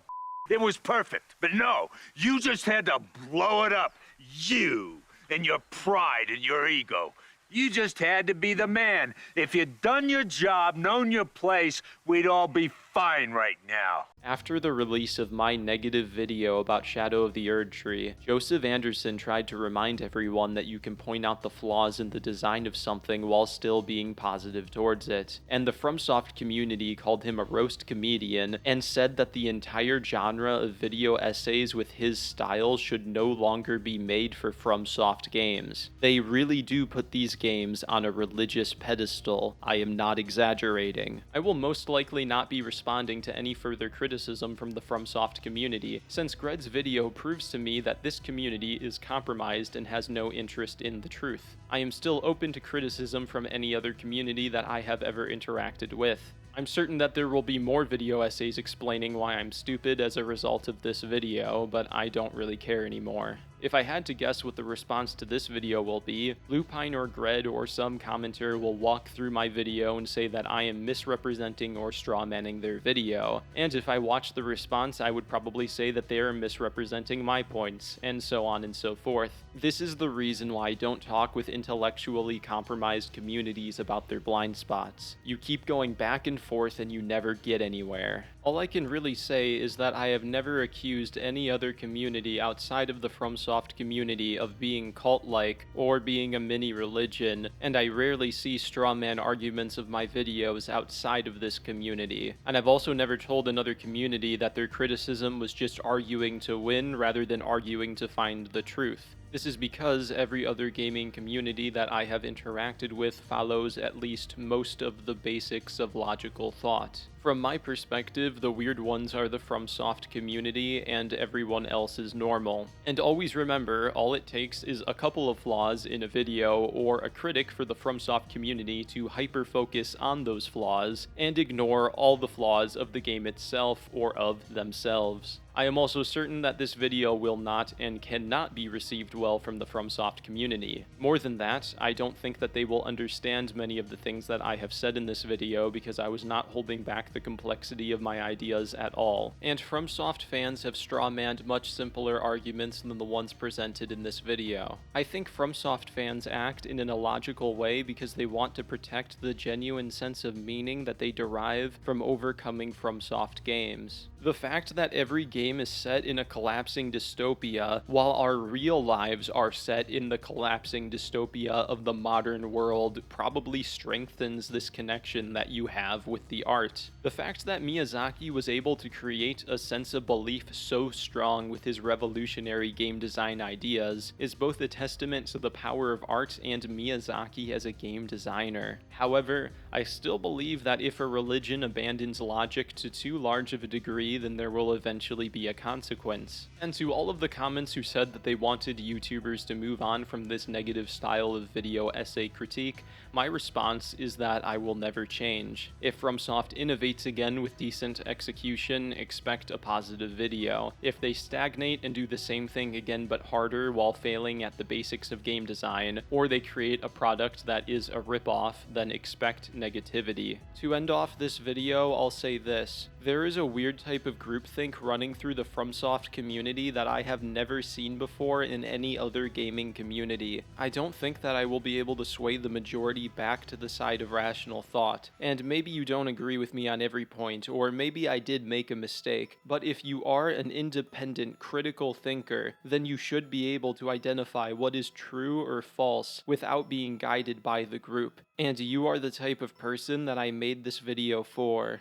It was perfect, but no, you just had to blow it up. You and your pride and your ego. You just had to be the man. If you'd done your job, known your place, we'd all be fine right now. After the release of my negative video about Shadow of the Erdtree, Joseph Anderson tried to remind everyone that you can point out the flaws in the design of something while still being positive towards it, and the FromSoft community called him a roast comedian and said that the entire genre of video essays with his style should no longer be made for FromSoft games. They really do put these games on a religious pedestal. I am not exaggerating. I will most likely not be responding to any further criticism from the FromSoft community, since Gred's video proves to me that this community is compromised and has no interest in the truth. I am still open to criticism from any other community that I have ever interacted with. I'm certain that there will be more video essays explaining why I'm stupid as a result of this video, but I don't really care anymore. If I had to guess what the response to this video will be, Loopine or Gred or some commenter will walk through my video and say that I am misrepresenting or strawmanning their video, and if I watch the response I would probably say that they are misrepresenting my points, and so on and so forth. This is the reason why I don't talk with intellectually compromised communities about their blind spots. You keep going back and forth and you never get anywhere. All I can really say is that I have never accused any other community outside of the FromSoft community of being cult-like or being a mini-religion, and I rarely see strawman arguments of my videos outside of this community. And I've also never told another community that their criticism was just arguing to win rather than arguing to find the truth. This is because every other gaming community that I have interacted with follows at least most of the basics of logical thought. From my perspective, the weird ones are the FromSoft community, and everyone else is normal. And always remember, all it takes is a couple of flaws in a video or a critic for the FromSoft community to hyper-focus on those flaws and ignore all the flaws of the game itself or of themselves. I am also certain that this video will not and cannot be received well from the FromSoft community. More than that, I don't think that they will understand many of the things that I have said in this video because I was not holding back the complexity of my ideas at all. And FromSoft fans have strawmanned much simpler arguments than the ones presented in this video. I think FromSoft fans act in an illogical way because they want to protect the genuine sense of meaning that they derive from overcoming FromSoft games. The fact that every game is set in a collapsing dystopia, while our real lives are set in the collapsing dystopia of the modern world, probably strengthens this connection that you have with the art. The fact that Miyazaki was able to create a sense of belief so strong with his revolutionary game design ideas is both a testament to the power of art and Miyazaki as a game designer. However, I still believe that if a religion abandons logic to too large of a degree, then there will eventually be a consequence. And to all of the comments who said that they wanted YouTubers to move on from this negative style of video essay critique, my response is that I will never change. If FromSoft innovates again with decent execution, expect a positive video. If they stagnate and do the same thing again but harder while failing at the basics of game design, or they create a product that is a ripoff, then expect negativity. To end off this video, I'll say this. There is a weird type of groupthink running through the FromSoft community that I have never seen before in any other gaming community. I don't think that I will be able to sway the majority back to the side of rational thought, and maybe you don't agree with me on every point, or maybe I did make a mistake, but if you are an independent, critical thinker, then you should be able to identify what is true or false without being guided by the group. And you are the type of person that I made this video for.